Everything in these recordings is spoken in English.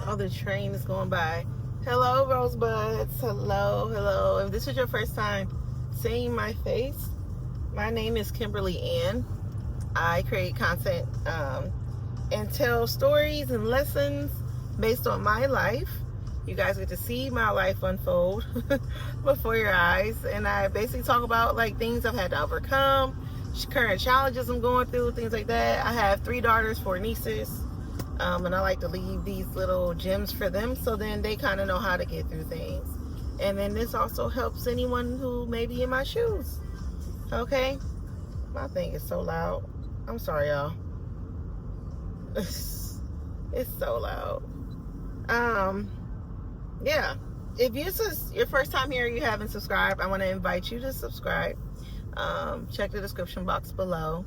Oh, the train is going by. Hello, Rosebuds. Hello, hello. If this is your first time seeing my face, my name is Kimberly Ann. I create content and tell stories and lessons based on my life. You guys get to see my life unfold before your eyes. And I basically talk about like things I've had to overcome, current challenges I'm going through, things like that. I have 3 daughters, 4 nieces. And I like to leave these little gems for them so then they kind of know how to get through things. And then this also helps anyone who may be in my shoes. Okay? My thing is so loud. I'm sorry, y'all. It's so loud. Yeah. If this is your first time here, you haven't subscribed, I want to invite you to subscribe. Check the description box below,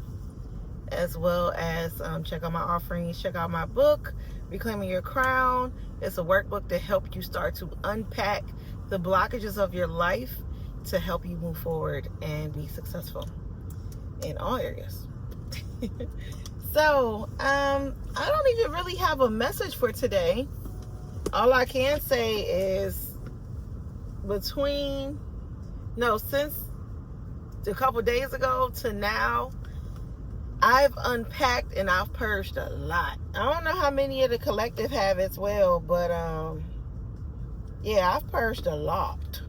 as well as check out my offerings, check out my book, Reclaiming Your Crown. It's a workbook to help you start to unpack the blockages of your life to help you move forward and be successful in all areas. So, I don't even really have a message for today. All I can say is since a couple days ago to now, I've unpacked and I've purged a lot. I don't know how many of the collective have as well, but yeah, I've purged a lot.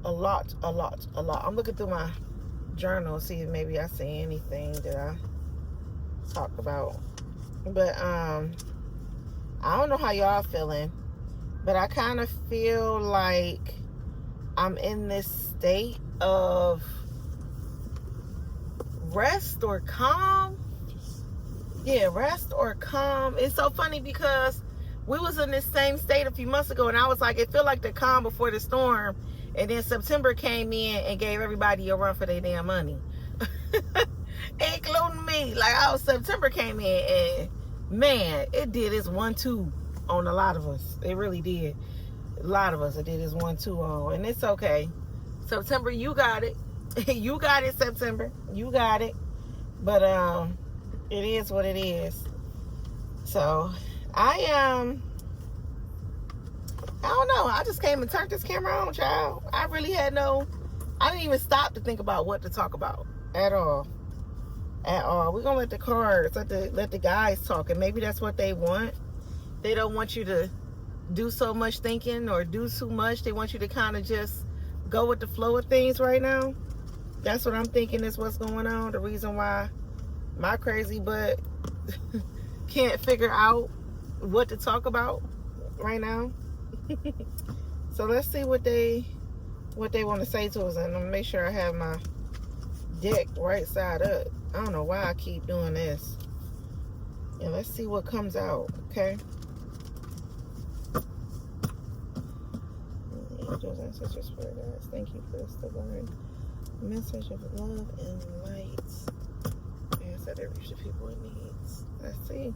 A lot. I'm looking through my journal, see if maybe I see anything that I talked about. But I don't know how y'all feeling, but I kind of feel like I'm in this state of rest or calm. Yeah, rest or calm. It's so funny because we was in this same state a few months ago, and I was like, it felt like the calm before the storm, and then September came in and gave everybody a run for their damn money. Including me. Like, September came in and man, it did its 1-2 on a lot of us. It really did. A lot of us, it did its 1-2 on, and it's okay. September, you got it. You got it, September. You got it. But it is what it is. So I don't know. I just came and turned this camera on, child. I didn't even stop to think about what to talk about at all. We're gonna let the cards, let the guys talk, and maybe that's what they want. They don't want you to do so much thinking or do too much. They want you to kind of just go with the flow of things right now. That's what I'm thinking is what's going on. The reason why my crazy butt can't figure out what to talk about right now. So let's see what they want to say to us, and I'm gonna make sure I have my deck right side up. I don't know why I keep doing this. Yeah, let's see what comes out. Okay. Angels, ancestors, spirit guides, thank you for this divine message of love and light. Yes, that it reach the people it needs. Let's see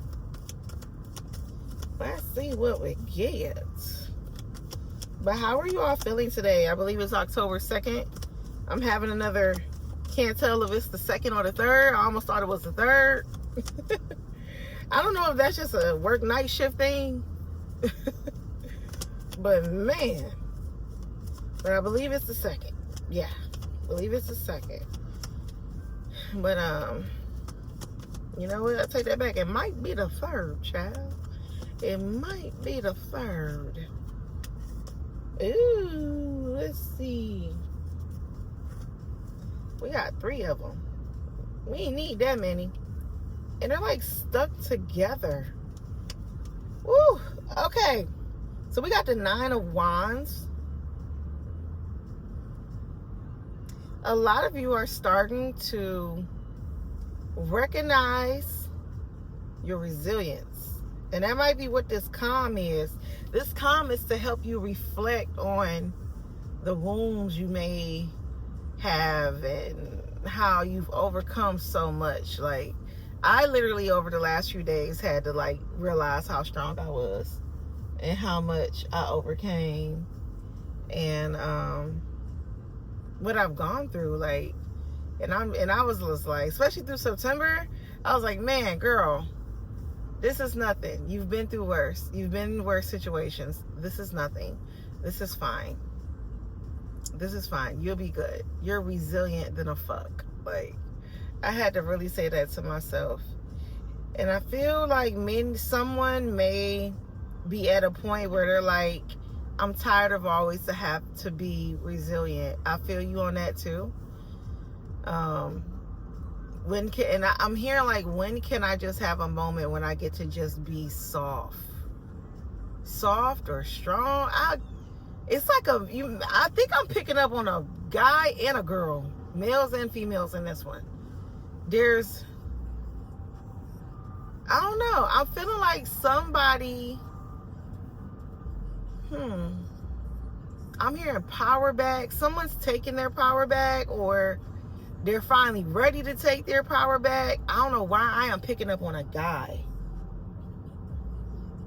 what we get. But how are you all feeling today? I believe it's October 2nd. I'm having another, can't tell if it's the 2nd or the 3rd. I almost thought it was the 3rd. I don't know if that's just a work night shift thing. But man, but I believe it's the 2nd. Yeah, I believe it's the 2nd. But you know what? I take that back. It might be the 3rd, child. It might be the 3rd. Ooh, let's see. We got 3 of them. We ain't need that many. And they're like stuck together. Woo, okay. So we got the 9 of Wands. A lot of you are starting to recognize your resilience. And that might be what this calm is. This calm is to help you reflect on the wounds you may have and how you've overcome so much. Like, I literally over the last few days had to like realize how strong I was and how much I overcame and what I've gone through. Like, and I was just like, especially through September, I was like, man, girl, This is nothing. You've been through worse. You've been in worse situations. This is nothing. This is fine. This is fine. You'll be good. You're resilient than a fuck. Like, I had to really say that to myself. And I feel like someone may be at a point where they're like, I'm tired of always to have to be resilient. I feel you on that too. I'm hearing like, when can I just have a moment when I get to just be soft or strong? It's like I think I'm picking up on a guy and a girl, males and females in this one. I don't know. I'm feeling like somebody, I'm hearing power back. Someone's taking their power back, or they're finally ready to take their power back. I don't know why I am picking up on a guy,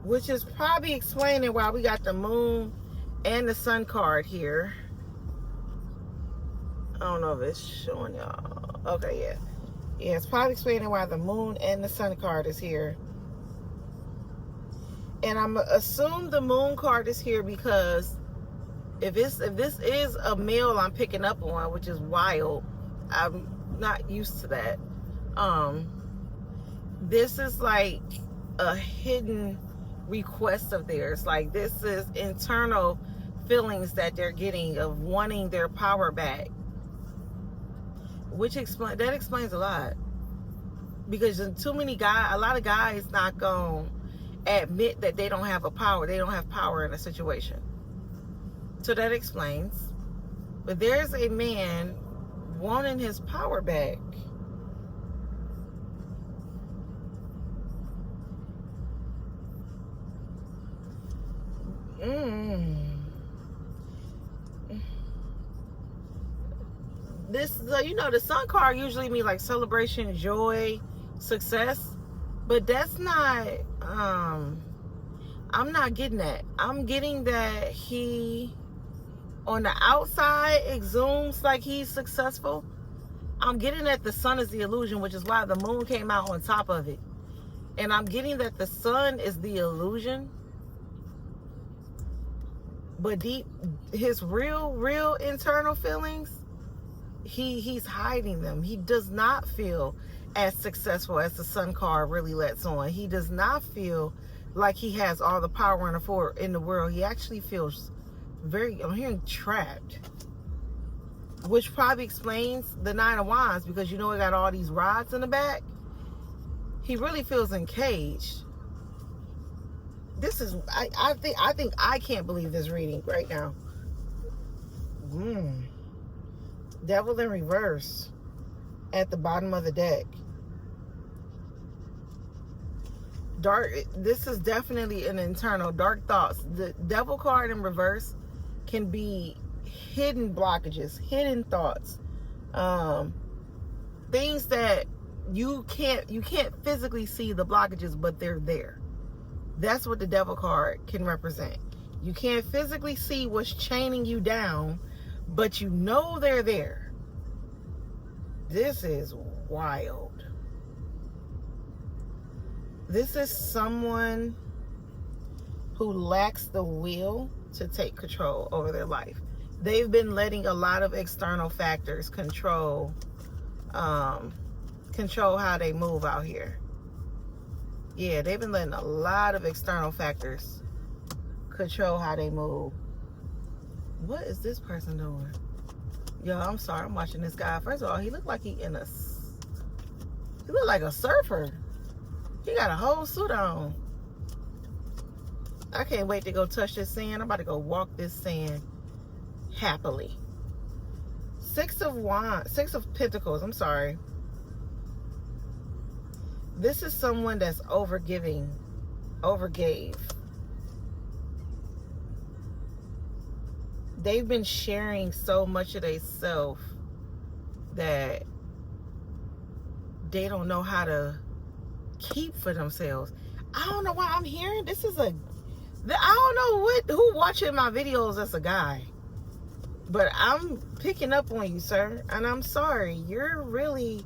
which is probably explaining why we got the moon and the sun card here. I don't know if it's showing y'all. Okay, yeah. Yeah, it's probably explaining why the moon and the sun card is here. And I'm assume the moon card is here because if this is a male I'm picking up on, which is wild, I'm not used to that. This is like a hidden request of theirs. Like, this is internal feelings that they're getting of wanting their power back. That explains a lot, because a lot of guys not gonna admit that they don't have they don't have power in a situation. So that explains. But there's a man wanting his power back. The sun card usually means like celebration, joy, success, but that's not, I'm not getting that. I'm getting that he, on the outside, exudes like he's successful. I'm getting that the sun is the illusion, which is why the moon came out on top of it. And I'm getting that the sun is the illusion, but his real internal feelings, he's hiding them. He does not feel as successful as the sun card really lets on. He does not feel like he has all the power in the world. He actually feels I'm hearing trapped, which probably explains the 9 of Wands, because he got all these rods in the back. He really feels encaged. This is, I think I can't believe this reading right now. Devil in reverse at the bottom of the deck. This is definitely an internal dark thoughts. The devil card in reverse can be hidden blockages, hidden thoughts, things that you can't physically see the blockages, but they're there. That's what the devil card can represent. You can't physically see what's chaining you down, but they're there. This is wild. This is someone who lacks the will to take control over their life. They've been letting a lot of external factors control how they move out here. Yeah, they've been letting a lot of external factors control how they move. What is this person doing? Yo, I'm sorry, I'm watching this guy. First of all, he looked like he looked like a surfer. He got a whole suit on. I can't wait to go touch this sand. I'm about to go walk this sand happily. 6 of Pentacles, I'm sorry. This is someone that's overgave. They've been sharing so much of themselves that they don't know how to keep for themselves. I don't know why I'm hearing this is I don't know who watching my videos as a guy, but I'm picking up on you, sir, and I'm sorry. You're really,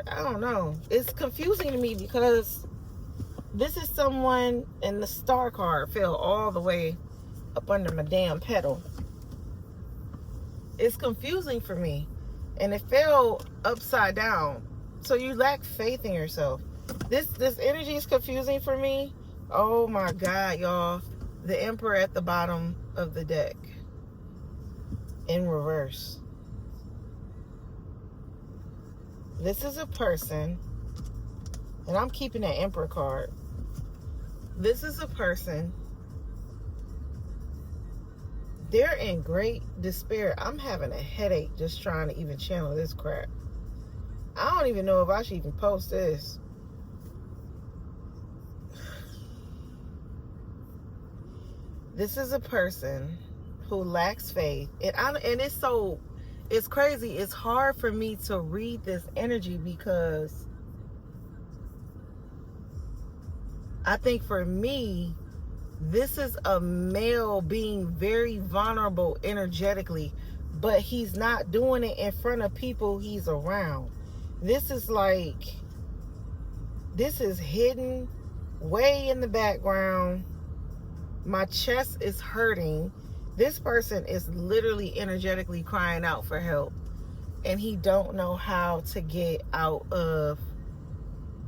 I don't know. It's confusing to me because this is someone, and the star card fell all the way up under my damn pedal. It's confusing for me. And it fell upside down. So you lack faith in yourself. This energy is confusing for me. Oh my God, y'all. The Emperor at the bottom of the deck. In reverse. This is a person, and I'm keeping that Emperor card. This is a person. They're in great despair. I'm having a headache just trying to even channel this crap. I don't even know if I should even post this. This is a person who lacks faith. And it's crazy. It's hard for me to read this energy because I think for me, this is a male being very vulnerable energetically, but he's not doing it in front of people he's around. This is hidden way in the background. My chest is hurting. This person is literally energetically crying out for help, and he don't know how to get out of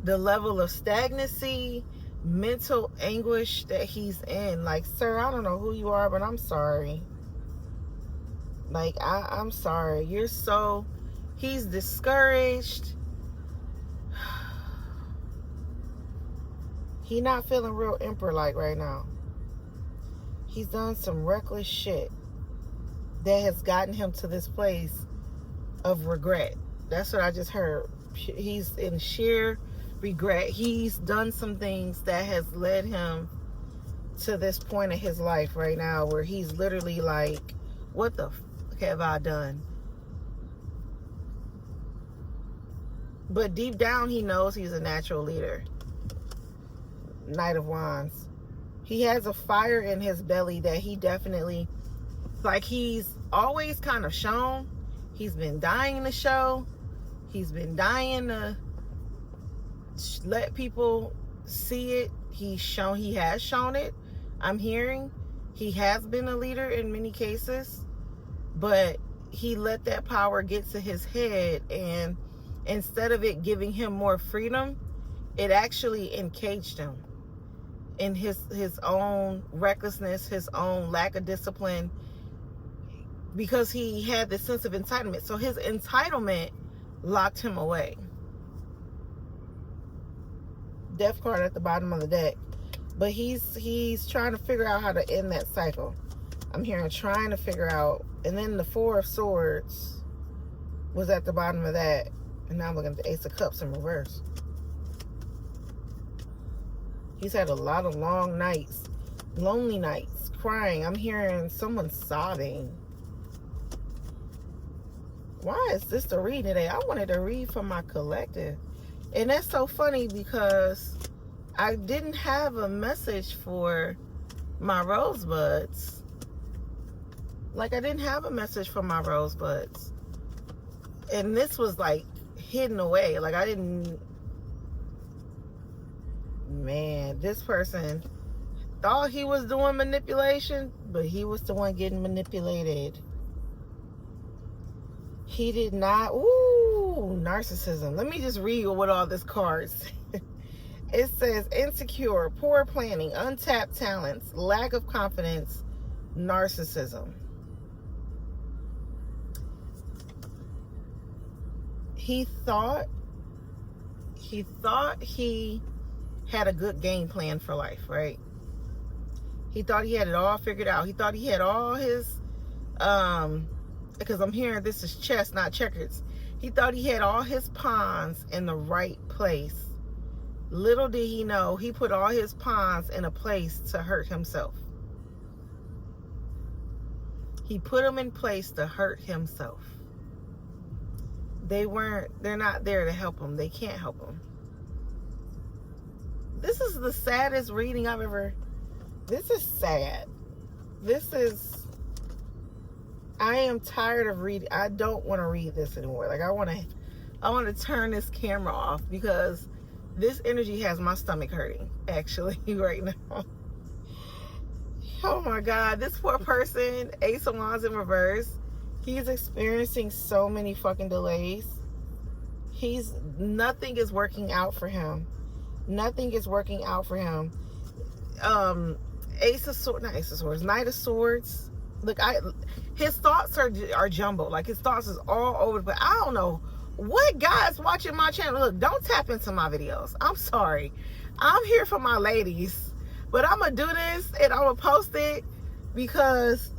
the level of stagnancy, mental anguish that he's in. Like, sir, I don't know who you are, but I'm sorry. Like, I'm sorry. He's discouraged. He not feeling real Emperor-like right now. He's done some reckless shit that has gotten him to this place of regret. That's what I just heard. He's in sheer regret. He's done some things that has led him to this point in his life right now where he's literally like, what the fuck have I done? But deep down, he knows he's a natural leader. Knight of Wands. He has a fire in his belly that he definitely, like, he's always kind of shown. He's been dying to show. He's been dying to let people see it. He has shown it. I'm hearing he has been a leader in many cases, but he let that power get to his head, and instead of it giving him more freedom, it actually encaged him in his own recklessness, his own lack of discipline, because he had this sense of entitlement. So his entitlement locked him away. Death card at the bottom of the deck. But he's trying to figure out how to end that cycle. I'm hearing trying to figure out. And then the Four of Swords was at the bottom of that. And now I'm looking at the Ace of Cups in reverse. He's had a lot of long nights, lonely nights, crying. I'm hearing someone sobbing. Why is this the read today? I wanted to read for my collective. And that's so funny because I didn't have a message for my rosebuds. Like, I didn't have a message for my rosebuds. And this was like hidden away. Like, I didn't. Man, this person thought he was doing manipulation, but he was the one getting manipulated. He did not. Ooh, narcissism. Let me just read what all this cards say. It says insecure, poor planning, untapped talents, lack of confidence, narcissism. He thought he had a good game plan for life, right? He thought he had it all figured out. He thought he had all his, because I'm hearing this is chess, not checkers. He thought he had all his pawns in the right place. Little did he know, he put all his pawns in a place to hurt himself. He put them in place to hurt himself. They're not there to help him. They can't help him. This is the saddest reading I've ever. This is sad. I am tired of reading. I don't want to read this anymore. Like, I want to I want to turn this camera off because this energy has my stomach hurting, actually, right now. Oh my God, this poor person, Ace of Wands in reverse, he's experiencing so many fucking delays. Nothing is working out for him. Nothing is working out for him. Ace of Swords, not Ace of Swords, Knight of Swords. Look, his thoughts are jumbled. Like, his thoughts is all over, but I don't know what guys watching my channel. Look, don't tap into my videos. I'm sorry. I'm here for my ladies, but I'm gonna do this and I'm gonna post it because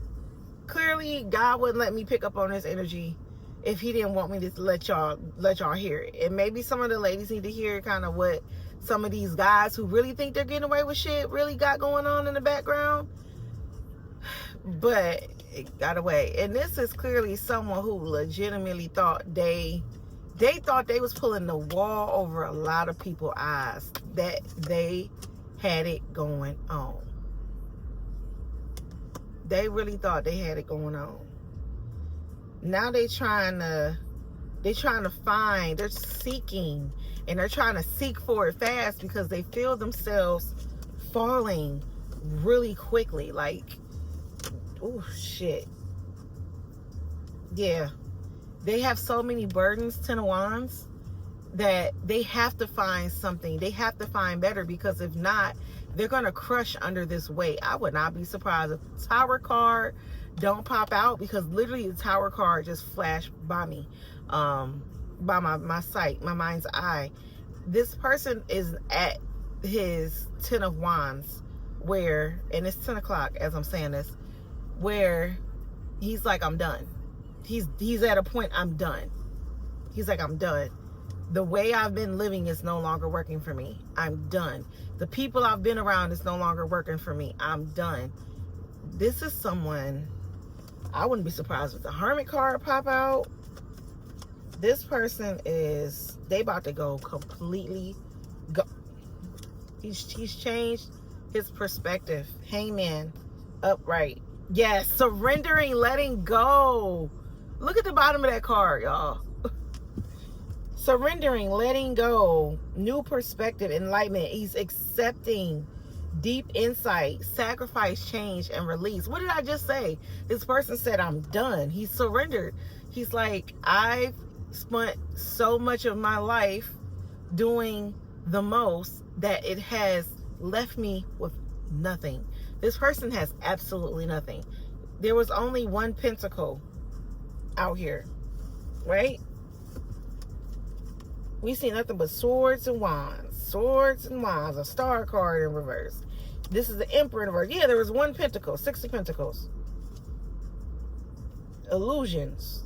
clearly God wouldn't let me pick up on this energy if he didn't want me to let y'all hear it. And maybe some of the ladies need to hear kind of what some of these guys who really think they're getting away with shit really got going on in the background. But it got away. And this is clearly someone who legitimately thought they thought they was pulling the wall over a lot of people's eyes, that they had it going on. They really thought they had it going on. Now they're trying to find, they're seeking, and they're trying to seek for it fast because they feel themselves falling really quickly. Like, oh shit. Yeah. They have so many burdens, Ten of Wands, that they have to find something. They have to find better, because if not, they're going to crush under this weight. I would not be surprised if the Tower card don't pop out, because literally the Tower card just flashed by me, by my sight, my mind's eye. This person is at his 10 of Wands, where, and it's 10 o'clock as I'm saying this, where he's like, I'm done. He's at a point, I'm done. He's like, I'm done. The way I've been living is no longer working for me. I'm done. The people I've been around is no longer working for me. I'm done. This is someone, I wouldn't be surprised if the Hermit card pop out. This person is, they about to go completely go. He's changed his perspective. Hangman, upright. Yes, surrendering, letting go. Look at the bottom of that card, y'all. Surrendering, letting go, new perspective, enlightenment. He's accepting deep insight, sacrifice, change, and release. What did I just say? This person said, I'm done. He surrendered. He's like, I've spent so much of my life doing the most that it has left me with nothing. This person has absolutely nothing. There was only one pentacle out here, right? We see nothing but swords and wands. Swords and wands. A star card in reverse. This is the Emperor in reverse. Yeah, there was one pentacle. 6 of Pentacles. Illusions.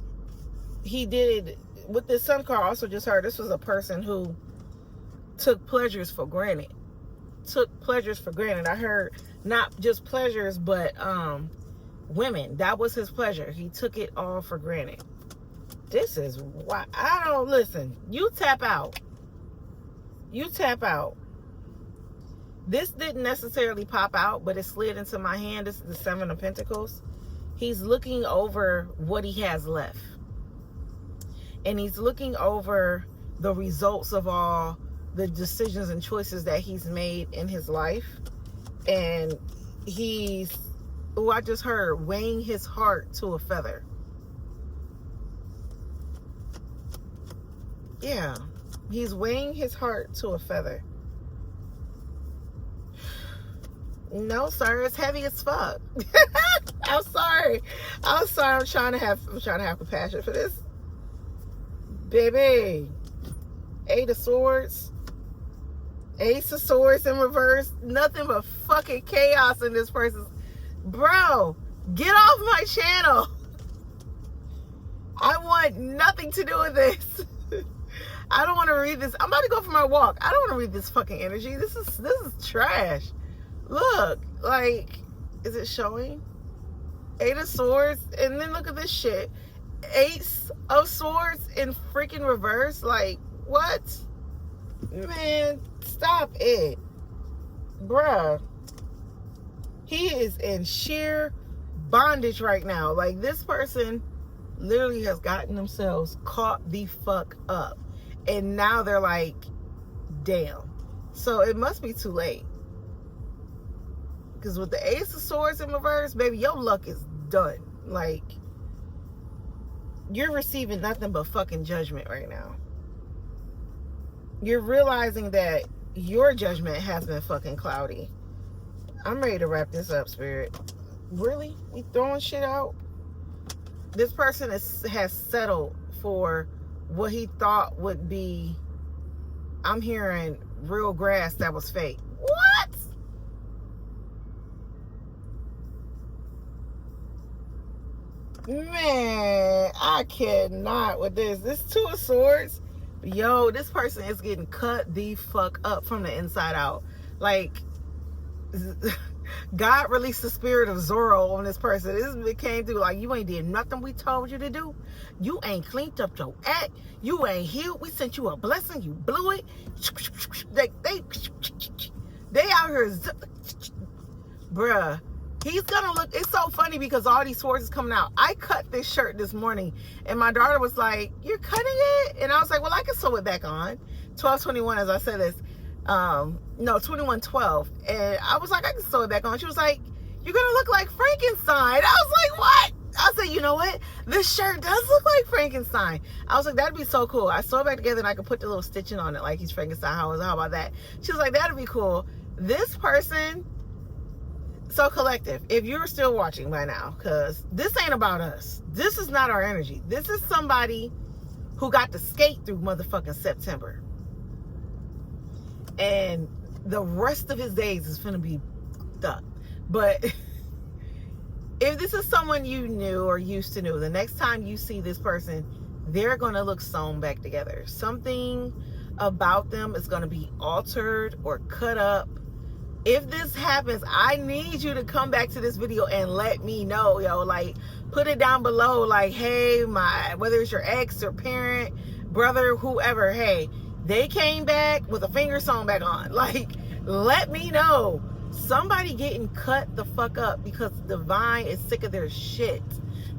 He did, with this Sun card, also just heard this was a person who took pleasures for granted. Took pleasures for granted. I heard not just pleasures, but women. That was his pleasure. He took it all for granted. This is why I don't listen. You tap out. You tap out. This didn't necessarily pop out, but it slid into my hand. This is the 7 of Pentacles. He's looking over what he has left. And he's looking over the results of all the decisions and choices that he's made in his life. And he's, oh, I just heard, weighing his heart to a feather. Yeah, he's weighing his heart to a feather. No, sir, it's heavy as fuck. I'm sorry. I'm trying to have compassion for this. Baby. 8 of Swords. Ace of Swords in reverse. Nothing but fucking chaos in this person's. Bro, get off my channel. I want nothing to do with this. I don't want to read this. I'm about to go for my walk. I don't want to read this fucking energy. This is trash. Look, like, is it showing? 8 of Swords, and then look at this shit. Ace of Swords in freaking reverse. Like, what? Man, stop it. Bruh. He is in sheer bondage right now. Like, this person literally has gotten themselves caught the fuck up. And now they're like, damn. So it must be too late. Because with the Ace of Swords in reverse, baby, your luck is done. Like, you're receiving nothing but fucking judgment right now. You're realizing that your judgment has been fucking cloudy. I'm ready to wrap this up, Spirit. Really? We throwing shit out? This person has settled for what he thought would be, I'm hearing, real grass that was fake. What? Man, I cannot with this. This Two of Swords, yo, this person is getting cut the fuck up from the inside out. Like, God released the spirit of Zorro on this person. This came through like, you ain't did nothing we told you to do. You ain't cleaned up your act. You ain't healed. We sent you a blessing. You blew it. They out here, bruh. He's gonna look, it's so funny because all these swords is coming out. I cut this shirt this morning and my daughter was like, you're cutting it? And I was like, well, I can sew it back on. 12/21, as I said this. No, 21/12. And I was like, I can sew it back on. She was like, you're gonna look like Frankenstein. I was like, what? I said, you know what? This shirt does look like Frankenstein. I was like, that'd be so cool. I sew it back together and I could put the little stitching on it like he's Frankenstein. How about that? She was like, that'd be cool. This person, so collective, if you're still watching by now, because this ain't about us. This is not our energy. This is somebody who got to skate through motherfucking September. And the rest of his days is finna be fucked. But if this is someone you knew or used to know, the next time you see this person, they're gonna look sewn back together. Something about them is gonna be altered or cut up. If this happens, I need you to come back to this video and let me know, yo. Like, put it down below, like, hey, whether it's your ex or parent, brother, whoever, hey, they came back with a finger sewn back on. Like, let me know. Somebody getting cut the fuck up because the divine is sick of their shit.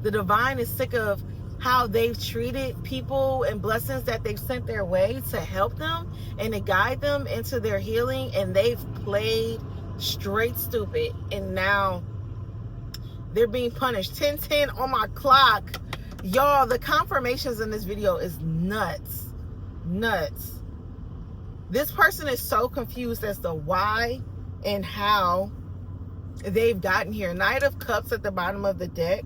The divine is sick of how they've treated people and blessings that they've sent their way to help them and to guide them into their healing, and they've played straight stupid, and now they're being punished. 10:10 on my clock. Y'all, the confirmations in this video is nuts. This person is so confused as to why and how they've gotten here. Knight of Cups at the bottom of the deck.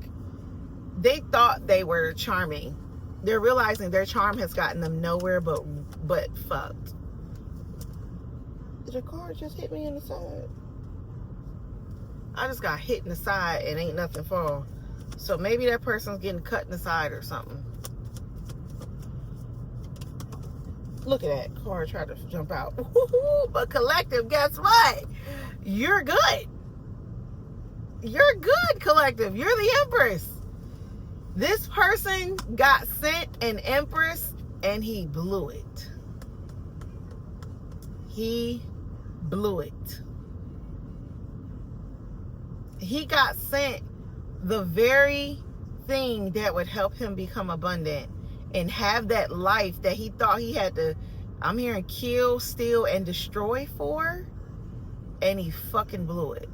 They thought they were charming. They're realizing their charm has gotten them nowhere but fucked. The car just hit me in the side. I just got hit in the side and ain't nothing fall. So maybe that person's getting cut in the side or something. Look at that. Car tried to jump out. But collective, guess what? You're good. You're good, collective. You're the Empress. This person got sent an Empress and he blew it. He blew it. He got sent the very thing that would help him become abundant and have that life that he thought he had to, I'm hearing, kill, steal, and destroy for, and he fucking blew it.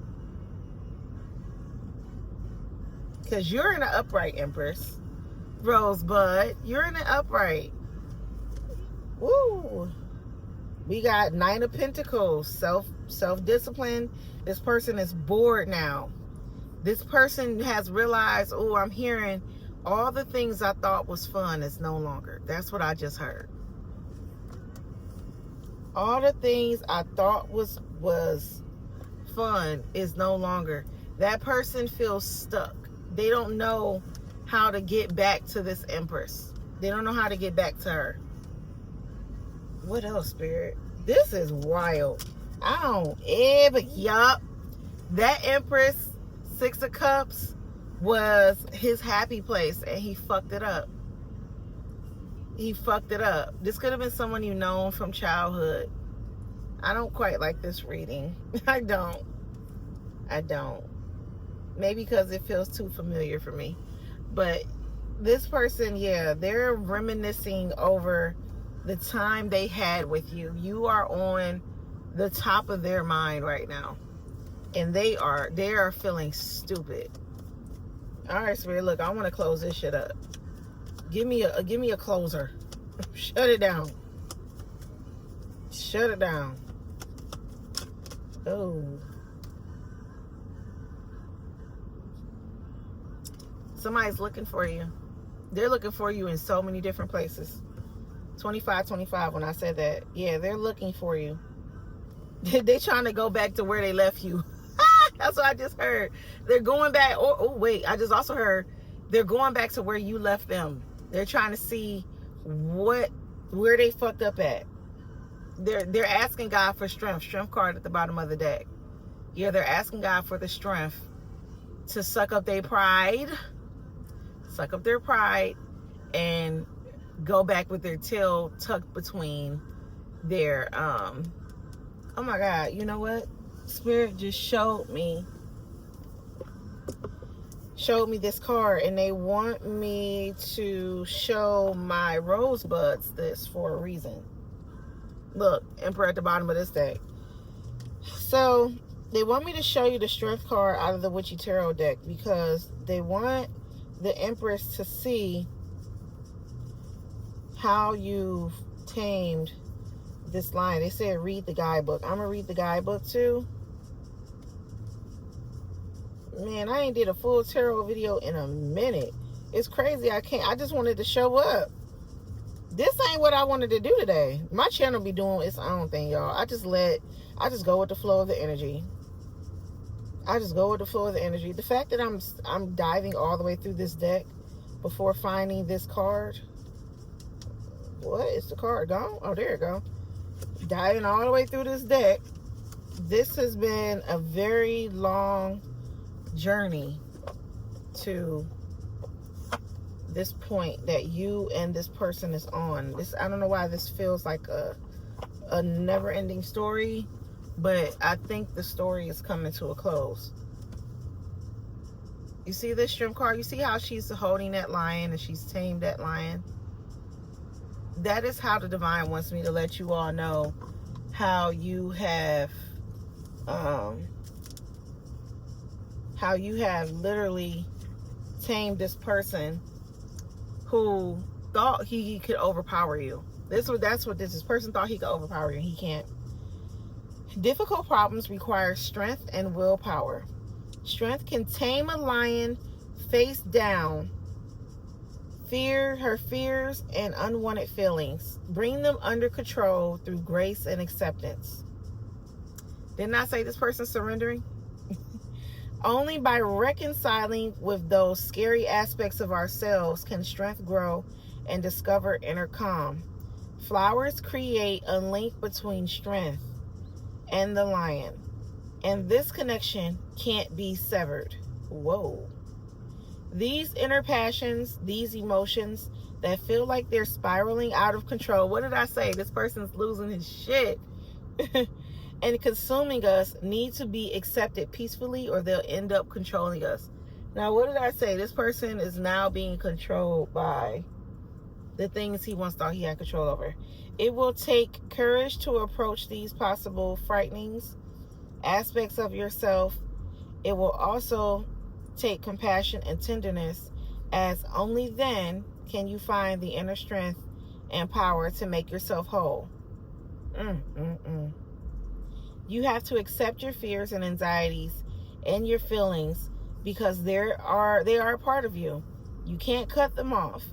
Because you're in an upright, Empress. Rosebud, you're in an upright. Woo. We got Nine of Pentacles, self-discipline. This person is bored now. This person has realized, oh, I'm hearing all the things I thought was fun is no longer. That's what I just heard. All the things I thought was fun is no longer. That person feels stuck. They don't know how to get back to this Empress. They don't know how to get back to her. What else, Spirit? This is wild. I don't ever, yup. That Empress, Six of Cups, was his happy place, and he fucked it up. He fucked it up. This could have been someone you known from childhood. I don't quite like this reading. I don't. Maybe because it feels too familiar for me. But this person, yeah, they're reminiscing over the time they had with you. You are on the top of their mind right now, and they are feeling stupid. All right, Spirit, look, I want to close this shit up. Give me a closer. Shut it down. Shut it down. Oh. Somebody's looking for you. They're looking for you in so many different places. 25 when I said that. Yeah, they're looking for you. They're trying to go back to where they left you. That's what I just heard. They're going back. Oh, wait. I just also heard they're going back to where you left them. They're trying to see where they fucked up at. They're asking God for strength. Strength card at the bottom of the deck. Yeah, they're asking God for the strength to suck up their pride. Suck up their pride and go back with their tail tucked between their oh my God, you know what? Spirit just showed me this card, and they want me to show my rosebuds this for a reason. Look, Emperor at the bottom of this deck. So they want me to show you the strength card out of the Witchy Tarot deck, because they want the Empress to see how you've tamed this lion. They said read the guidebook. I'm gonna read the guidebook too. Man, I ain't did a full tarot video in a minute. It's crazy. I just wanted to show up. This ain't what I wanted to do today. My channel be doing its own thing, y'all. I just go with the flow of the energy. I just go with the flow of the energy. The fact that I'm diving all the way through this deck before finding this card. What? Is the card gone? Oh, there it go. Diving all the way through this deck. This has been a very long journey to this point that you and this person is on. I don't know why this feels like a never-ending story, but I think the story is coming to a close. You see this shrimp card? You see how she's holding that lion and she's tamed that lion? That is how the divine wants me to let you all know how you have literally tamed this person who thought he could overpower you. That's what this person thought he could overpower you. He can't. Difficult problems require strength and willpower. Strength can tame a lion face down. Her fears and unwanted feelings. Bring them under control through grace and acceptance. Didn't I say this person's surrendering? Only by reconciling with those scary aspects of ourselves can strength grow and discover inner calm. Flowers create a link between strength and the lion, and this connection can't be severed. Whoa. These inner passions, these emotions that feel like they're spiraling out of control. What did I say? This person's losing his shit. And consuming us need to be accepted peacefully, or they'll end up controlling us. Now, what did I say? This person is now being controlled by the things he once thought he had control over. It will take courage to approach these possible frightenings aspects of yourself. It will also take compassion and tenderness, as only then can you find the inner strength and power to make yourself whole. You have to accept your fears and anxieties and your feelings, because they are a part of you. You can't cut them off.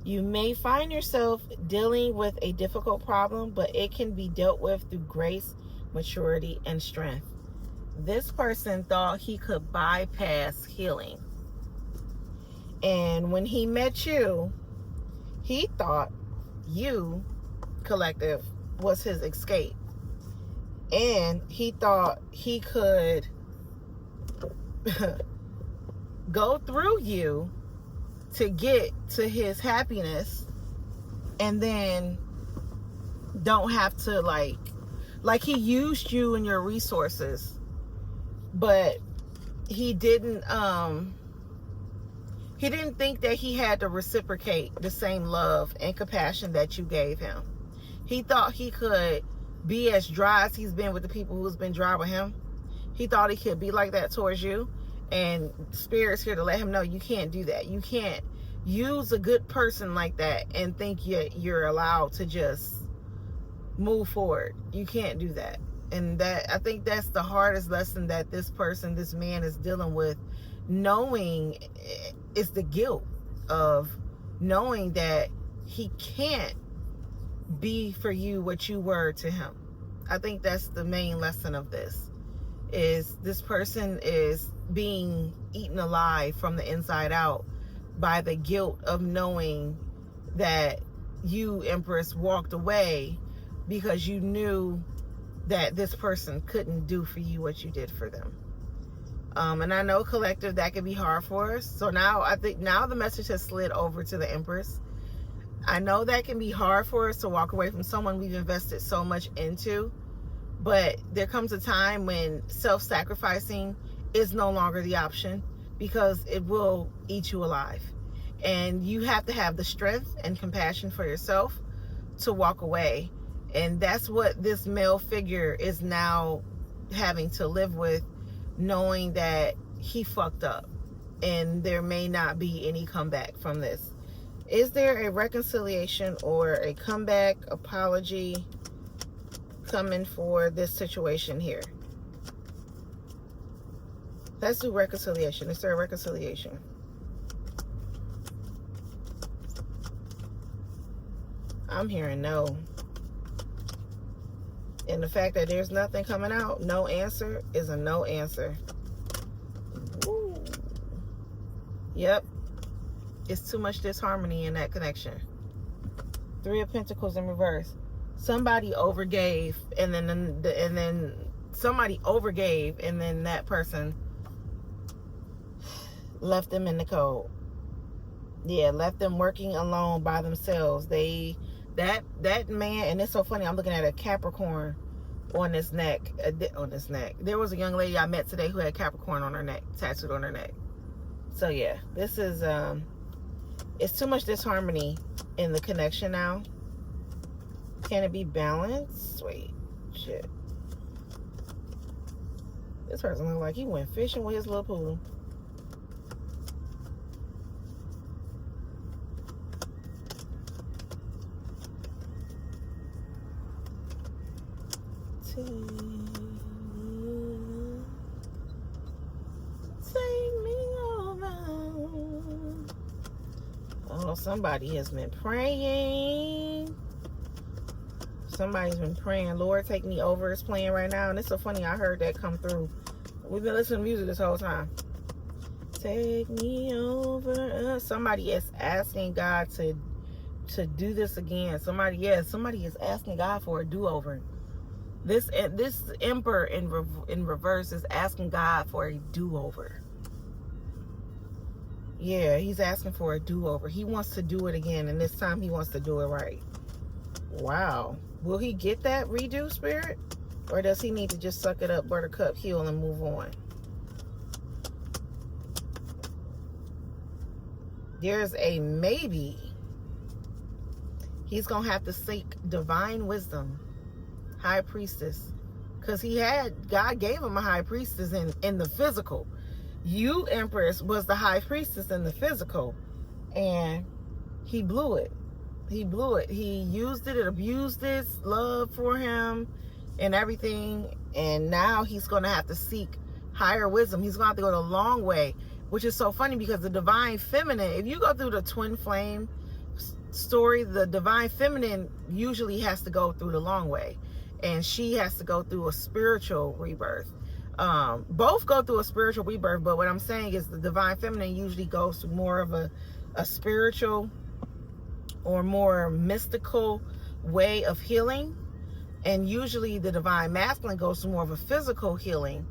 You may find yourself dealing with a difficult problem, but it can be dealt with through grace, maturity, and strength. This person thought he could bypass healing. And when he met you, he thought you, collective, was his escape. And he thought he could go through you to get to his happiness, and then don't have to like he used you and your resources, but he didn't He didn't think that he had to reciprocate the same love and compassion that you gave him. He thought he could be as dry as he's been with the people who's been dry with him. He thought he could be like that towards you. And Spirit's here to let him know you can't do that. You can't use a good person like that and think you're allowed to just move forward. You can't do that. And that, I think that's the hardest lesson that this person, this man, is dealing with. Knowing it's the guilt of knowing that he can't be for you what you were to him. I think that's the main lesson of this. Is this person is being eaten alive from the inside out by the guilt of knowing that you, Empress, walked away because you knew that this person couldn't do for you what you did for them. And I know, collective, that can be hard for us. So now I think now the message has slid over to the Empress. I know that can be hard for us to walk away from someone we've invested so much into. But there comes a time when self-sacrificing is no longer the option, because it will eat you alive. And you have to have the strength and compassion for yourself to walk away. And that's what this male figure is now having to live with, knowing that he fucked up and there may not be any comeback from this. Is there a reconciliation or a comeback, apology coming for this situation here? Let's do reconciliation. Is there a reconciliation? I'm hearing no. And the fact that there's nothing coming out, no answer, is a no answer. Ooh. Yep. It's too much disharmony in that connection. 3 of Pentacles in reverse. Somebody overgave, and then somebody overgave, and then that person left them in the cold. Yeah, left them working alone by themselves. That man, and it's so funny, I'm looking at a Capricorn on this neck. There was a young lady I met today who had Capricorn on her neck, tattooed on her neck. So yeah, this is it's too much disharmony in the connection now. Can it be balanced? Wait, shit. This person looks like he went fishing with his little pool. Take me over. Oh, somebody has been praying. Somebody's been praying. Lord, take me over. It's playing right now. And it's so funny. I heard that come through. We've been listening to music this whole time. Take me over. Somebody is asking God to do this again. Somebody is asking God for a do-over. This Emperor in reverse is asking God for a do-over. Yeah, he's asking for a do-over. He wants to do it again, and this time he wants to do it right. Wow. Will he get that redo, Spirit? Or does he need to just suck it up, buttercup, heal, and move on? There's a maybe. He's going to have to seek divine wisdom. High priestess. Because God gave him a high priestess in the physical. You, Empress, was the high priestess in the physical. And he blew it. He blew it. He used it and abused this love for him and everything. And now he's going to have to seek higher wisdom. He's going to have to go the long way. Which is so funny because the divine feminine, if you go through the twin flame story, the divine feminine usually has to go through the long way. And she has to go through a spiritual rebirth. Both go through a spiritual rebirth, but what I'm saying is the divine feminine usually goes through more of a spiritual or more mystical way of healing. And usually the divine masculine goes through more of a physical healing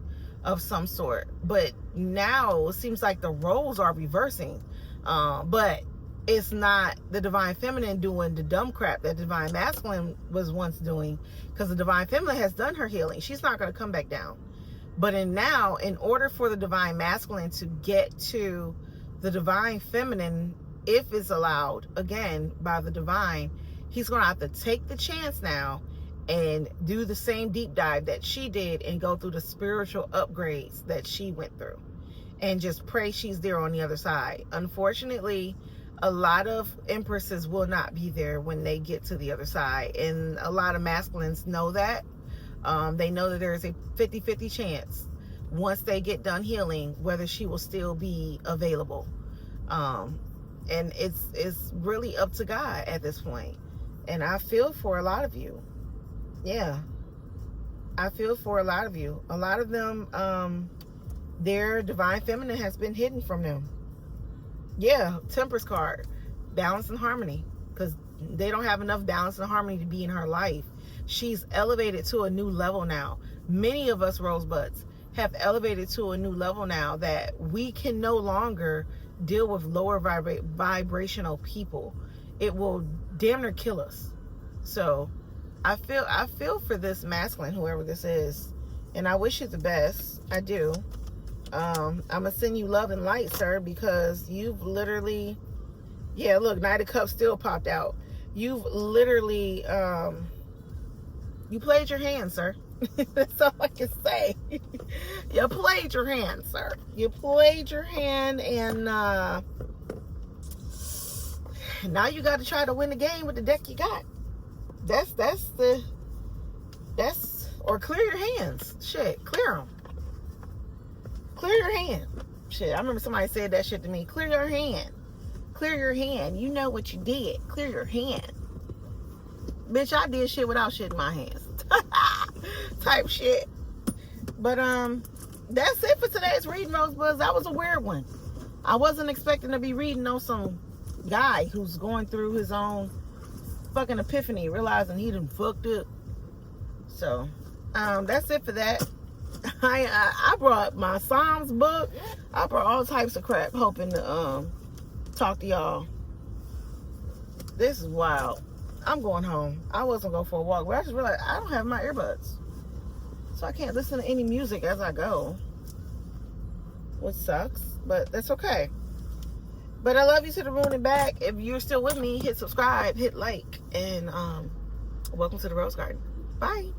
of some sort. But now it seems like the roles are reversing. But it's not the divine feminine doing the dumb crap that divine masculine was once doing, because the divine feminine has done her healing. She's not going to come back down. But in order for the divine masculine to get to the divine feminine, if it's allowed, again, by the divine, he's going to have to take the chance now and do the same deep dive that she did and go through the spiritual upgrades that she went through. And just pray she's there on the other side. Unfortunately, a lot of empresses will not be there when they get to the other side. And a lot of masculines know that. They know that there is a 50-50 chance once they get done healing, whether she will still be available. And it's really up to God at this point. And I feel for a lot of you. Yeah. I feel for a lot of you. A lot of them, their divine feminine has been hidden from them. Yeah, Temperance card. Balance and harmony. Because they don't have enough balance and harmony to be in her life. She's elevated to a new level now. Many of us rosebuds have elevated to a new level now that we can no longer deal with lower vibrational people. It will damn near kill us. So I feel for this masculine, whoever this is, and I wish you the best. I do. I'm gonna send you love and light, sir, because you've literally, yeah, look, Knight of Cups still popped out. You've literally, you played your hand, sir. That's all I can say. You played your hand, sir. You played your hand, and now you got to try to win the game with the deck you got. Or clear your hands. Shit, clear them. Clear your hand. Shit, I remember somebody said that shit to me. Clear your hand. Clear your hand. You know what you did. Clear your hand. Bitch, I did shit without shit in my hands. Type shit. But that's it for today's reading, Rosebuds. That was a weird one. I wasn't expecting to be reading on some guy who's going through his own fucking epiphany, realizing he done fucked up. So that's it for that. I brought my Psalms book. I brought all types of crap, hoping to talk to y'all. This is wild. I'm going home. I wasn't going for a walk, but I just realized I don't have my earbuds, so I can't listen to any music as I go, which sucks, but that's okay. But I love you to the moon and back. If you're still with me, hit subscribe, hit like, and welcome to the Rose Garden. Bye.